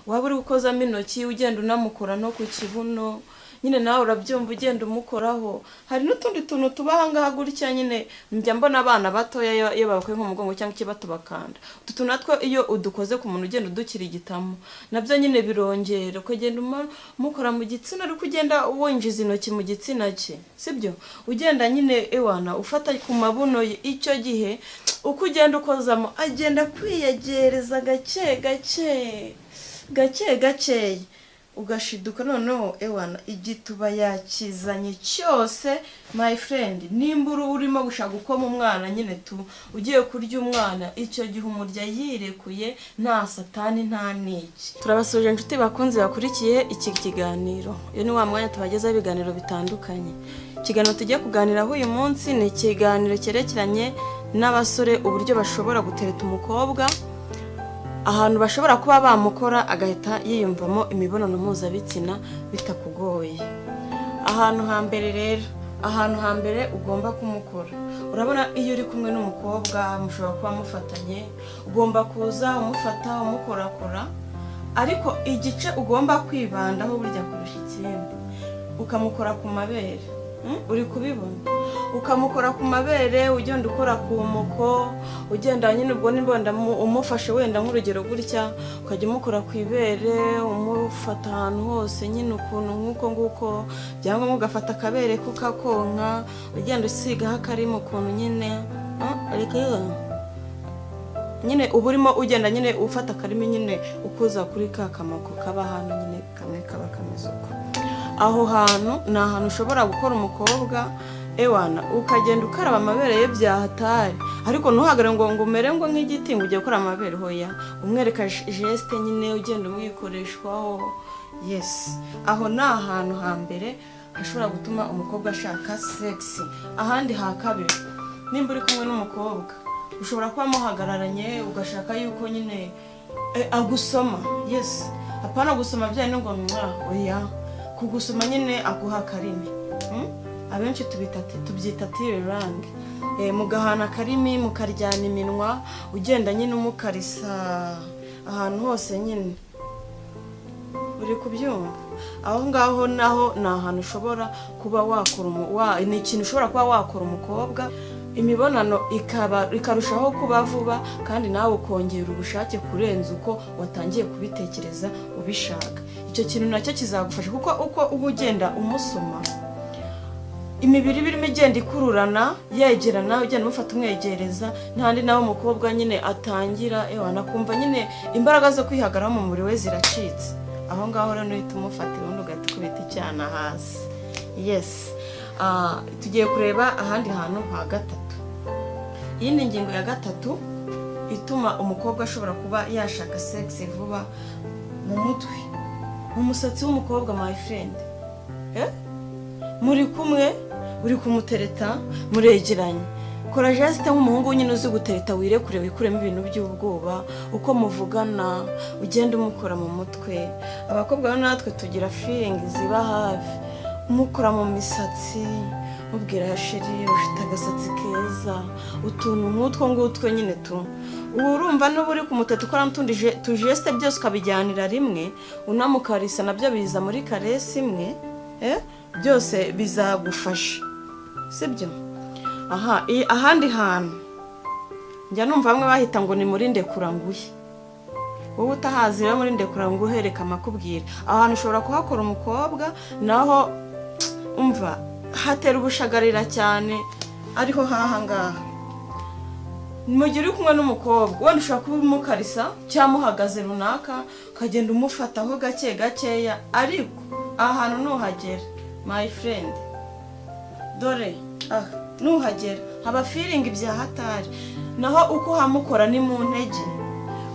waba uri gukozamo intoki ugenda unamukora no ku kibuno nyine nawe urabyumva ugenda umukoraho. Hari n'utundi tuntu tubaha ngaha gutya nyine njya mbona abana batoya iyo babakoye nk'umugongo cyangwa ikibato bakanda utu tuntu natwo iyo udukoze ku muntu ugenda udukirigitamo nabyo nyine birongera ukagenda umukora mu gitsina ariko ugenda winjiza intoki mu gitsina cye, sibyo? Ugenda nyine ewana ufata ku mabuno icyo gihe uko ugenda ukozamo agenda kwiyegereza gake gake ugashiduka noneho ewana igituba yakizanye cyose my friend. Nimba urimo gushaka gukoma umwana nyine ugiye kurya umwana icyo gihe umurya yirekuye nta satani nta niki. Turabasuje inshuti bakunze bakurikiye iki kiganiro, iyo ni wa mwanya tubagezaho ibiganiro bitandukanye. Ikiganiro tugiye kuganiraho uyu munsi ni ikiganiro cyerekeranye n'abasore uburyo bashobora gutereta umukobwa, ahantu bashobora kuba bamukora agahita yiyumvamo imibonano mpuzabitsina bitakugoye. Ahantu hambere ugomba kumukora, urabona iyo uri kumwe n'umukobwa mushobora kuba mufatanye, ugomba kuza umufata umukorakora, ariko igice ugomba kwibandaho burya kurusha ikindi ukamukora ku mabere. Uri kubibona? Ukamukora ku mabere, ugenda ukora ku muko, ugenda nyine ubwo nimbonda umufashe wenda nk'urugero gutya ukajya umukora ku ibere, umufata ahantu hose nyine ukuntu nguko cyangwa ugafata akabere kukakonka ugenda usigaho akarimo ukuntu nyine ariko nyine uba urimo ugenda nyine ufata akarimi nyine ukuza kuri ka kamako kaba hano nyine kamwe kaba kameze uko. Aho hantu ni ahantu ushobora gukora umukobwa ewana ukagenda ukaraba amabere ye byahatari, ariko ntuhagare ngo umere ngo nk'igiti ngo ujye gukora amabere, hoya umwereka geste nyine ugenda umwikoreshwaho. Yes, aho ni ahantu hambere hashobora gutuma umukobwa ashaka sex. Ahandi ha kabiri, nimba uri kumwe n'umukobwa ushobora kuba muhagararanye ugashaka yuko nyine agusoma. Yes, apana gusoma byaye ngo oya, kugusoma nyine aguha karimi. Abenshi tubyita tirang. Mugahana karimi mukaryana iminwa ugenda nyine umukarisa ahantu hose nyine. Uri kubyumva? Aho ngaho naho ni ahantu ushobora kuba wakora ni ikintu ushobora kuba wakora umukobwa, imibonano ikarushaho kuba vuba kandi nawe ukongera ubushake kurenza uko watangiye kubitekereza ubishaka. Icyo kintu nacyo kizagufasha kuko uko uba ugenda umusoma imibiri birimo igenda ikururana yegerana, ugenda umufata umwegereza ntandi nawe umukobwa nyine atangira ewana kumva nyine imbaraga zo kwihagarara mu mubiri we ziracitse. Aho ngaho rero uhita umufatira ubundi ugahita ukubita icyana hasi. Yes, tugiye kureba ahandi hantu ha gatatu. Iyi ni ingingo ya gatatu ituma umukobwa ashobora kuba yashaka sex vuba: mu mutwe, mu musatsi w'umukobwa my friend. Muri kumwe uri kumutereta muregeranye, kora geste nk'umuhungu nyine uzi gutereta wirekure wikuremo ibintu by'ubwoba. Uko muvugana ugenda umukora mu mutwe. Abakobwa natwe tugira feeling ziba hafi, umukora mu misatsi mubwira sheri ufite agasatsi keza, utuntu nk'utwo nyine urumva n'ubu uri kumuteta ukora n'utundi tugeste byose ukabijyanira rimwe unamukarisa nabyo biza muri karesi imwe. Byose bizagufasha, sibyo? Ahandi hantu njya numva bamwe bahita ngo ni muri ndekuranguhe. Wowe utahazi rero muri ndekuranguhe reka makubwira ahantu ushobora kuhakora umukobwa naho umva hatera ubushagarira cyane. Ariho ngaha mu gihe uri kumwe n'umukobwa wenda ushobora kuba umukarisa cyangwa uhagaze runaka ukagenda umufataho gakeya, ariko ahantu nuhagera my friend, dore nuhagera haba feeling bya hatari. Naho uko hamukora ni mu ntege,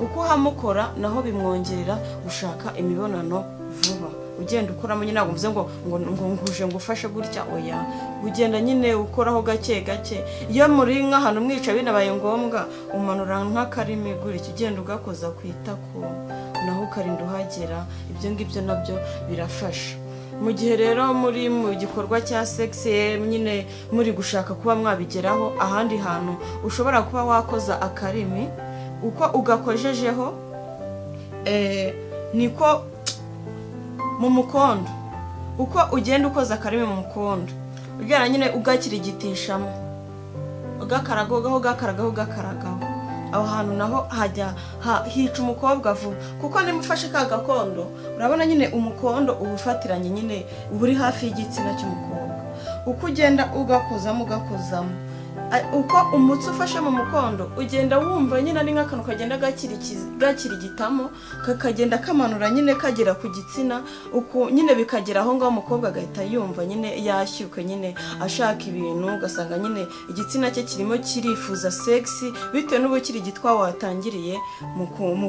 uko hamukora naho bimwongerera gushaka imibonano vuba. Ugenda ukoramo nyine ntabwo mvuze ngo nguje ngufashe gutya, oya, ugenda nyine ukoraho gake. Iyo muri nk'ahantu mwica binabaye ngombwa umanura nk'akarimi gutya ugenda ugakoza ku itako naho ukarinda uhagera. Ibyo ngibyo nabyo birafasha. Mu gihe rero muri mu gikorwa cya sex nyine muri gushaka kuba mwabigeraho, ahandi hantu ushobora kuba wakoza akarimi uko ugakojejeho niko mu mukondo uko ugenda ukoza akarimi mu mukondo ugera nyine ugakirigitishamo ugakaragaho aho hantu naho hajya hica umukobwa vuba, kuko niba ufashe ka gakondo urabona nyine umukondo ubufatiranye nyine uri hafi y'igitsina cy'umukobwa, uko ugenda ugakozamo uko umutsi ufashe mu mukondo ugenda wumva nyine ari nk'akantu kagenda gakirigitamo kakagenda kamanura nyine kagera ku gitsina, uko nyine bikagera aho ngaho umukobwa agahita yumva nyine yashyuka nyine ashaka ibintu, ugasanga nyine igitsina cye kirimo kirifuza sexy bitewe n'ubukirigitwa watangiriye mu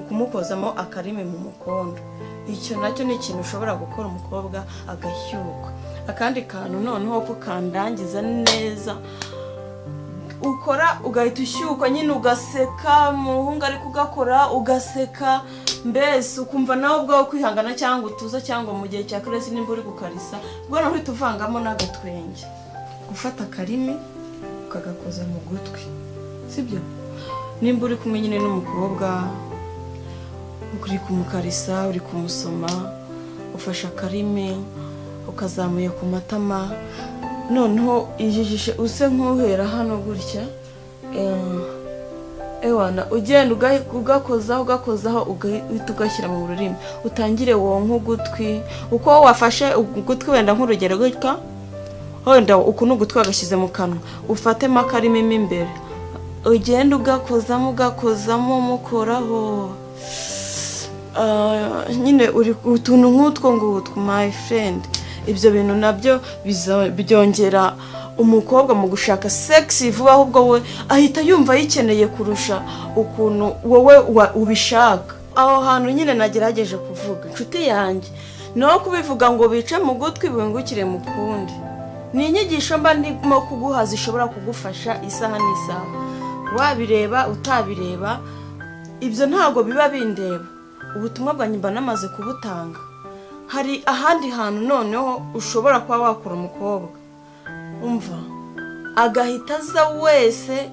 kumukozamo akarimi mu mukondo. Icyo nacyo ni ikintu ushobora gukora umukobwa agashyuka. Akandi kantu noneho ko kandangiza neza ukora ugahita ushyuka nyine ugaseka, muhungu ari kugakora ugaseka, mbese ukumva nawe ubwawe kwihangana cyangwa utuza, cyangwa mu gihe cya karesi nimba uri gukarisa ubwo nawe uhita uvangamo n'agatwenge, gufata akarimi ukagakoza mu gutwi, sibyo? Nimba uri kumwe nyine n'umukobwa uri kumukarisa uri kumusoma, ufashe akarimi ukazamuye ku matama, noneho ijijishe use nk'uhera hano gutya, ewana ugenda ugakozaho ugahita ugashyira mu rurimi, utangire wonka ugutwi, uko wafashe ugutwi wenda nk'urugero gutya, wenda uku n'ugutwi wagashyize mu kanwa, ufatemo akarimi mo imbere ugenda ugakozamo mukoraho, nyine uri utuntu nk'utwo ngutwo my friend. Ibyo bintu nabyo byongera umukobwa mu gushaka sexy vuba, ahubwo we ahita yumva yikeneye kurusha ukuntu wowe ubishaka. Aho hantu nyine nagerageje kuvuga inshuti yanjye no kubivuga ngo bice mu gutwi bungukire mu kundi, ni inyigisho mba ndimo kuguha zishobora kugufasha isaha n'isaha, wabireba utabireba ibyo ntago biba bindeba, ubutumwa bwanjye mba namaze kubutanga. Hari ahandi hantu noneho ushobora kuba wakura umukobwa umva agahita aza wese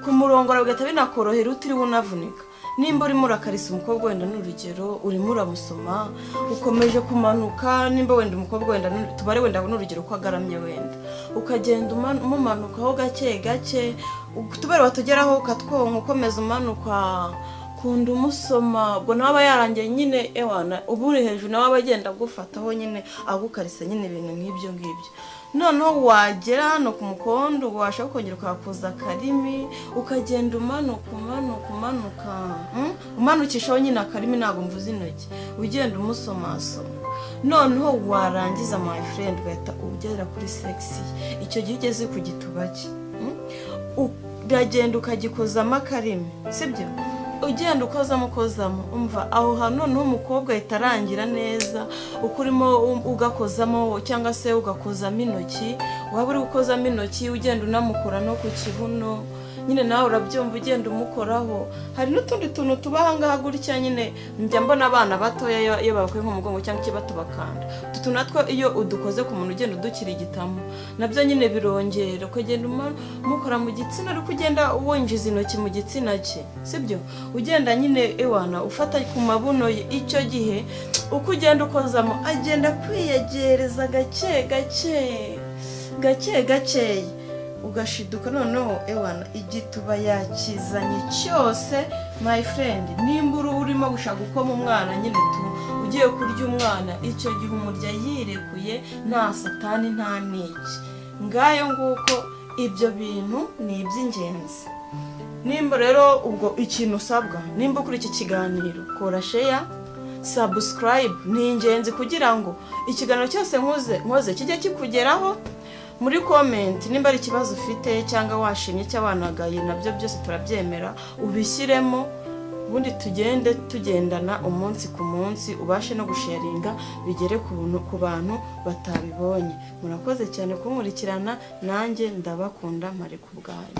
ku murongo ugahita binakorohera utiriwe unavunika. Nimba urimo urakarisa umukobwa wenda n'urugero urimo uramusoma ukomeje kumanuka, nimba wenda umukobwa wenda tubare wenda n'urugero ko agaramye wenda ukagenda umumanukaho gake tubare watugeraho ukatwonka ukomeza umanuka kunda umusoma, ubwo nawe aba yarangiye nyine ewana ubu uri hejuru nawe aba agenda agufataho nyine agukarisa nyine ibintu nk'ibyo. Noneho wagera hano ku mukondo washaka kongera ukakoza akarimi ukagenda umanukishaho nyine akarimi, ntabwo mvuze intoki, ugenda umusomasoma. Noneho warangiza my friend ugahita ugera kuri sexy. Icyo gihe ugeze ku gituba cye uragenda ukagikozamo akarimi, sibyo? Ugenda ukozamo umva aho hantu noneho umukobwa ahita arangira neza, uko urimo ugakozamo cyangwa se ugakozamo intoki, waba uri gukozamo intoki ugenda unamukora no ku kibuno, nyine nawe urabyumva ugenda umukoraho. Hari n'utundi tuntu tuba ahangaha gutya nyine njya mbona abana batoya iyo bakuye nk'umugongo cyangwa ikibato bakanda, utu natwo iyo udukoze ku muntu ugenda udukirigitamo nabyo nyine birongera, ukagenda umukora mu gitsina ariko ugenda wonjiza intoki mu gitsina cye, sibyo? Ugenda nyine ewana ufata ku mabuno ye. Icyo gihe uko ugenda ukozamo agenda kwiyegereza gake ugashiduka, noneho ewana igituba yakizanye cyose my friend. Nimba urimo gushaka gukoma umwana nyine ugiye kurya umwana, icyo gihe umurya yirekuye nta satani nta niki. Ngayo nguko ibyo bintu ni iby'ingenzi. Nimba rero ubwo ikintu usabwa, nimba kuri iki kiganiro kora share, subscribe, ni ingenzi kugira ngo ikiganiro cyose nkoze kijye kikugeraho. Muri comment nimba ari ikibazo ufite cyangwa washimye cyabanagaye, nabyo byose turabyemera ubishyiremo, ubundi tugende tugendana umunsi ku munsi, ubashe no gusharinga bigere ku bantu batabibonye. Murakoze cyane kunkurikirana, nanjye ndabakunda, mpari ku bwanyu.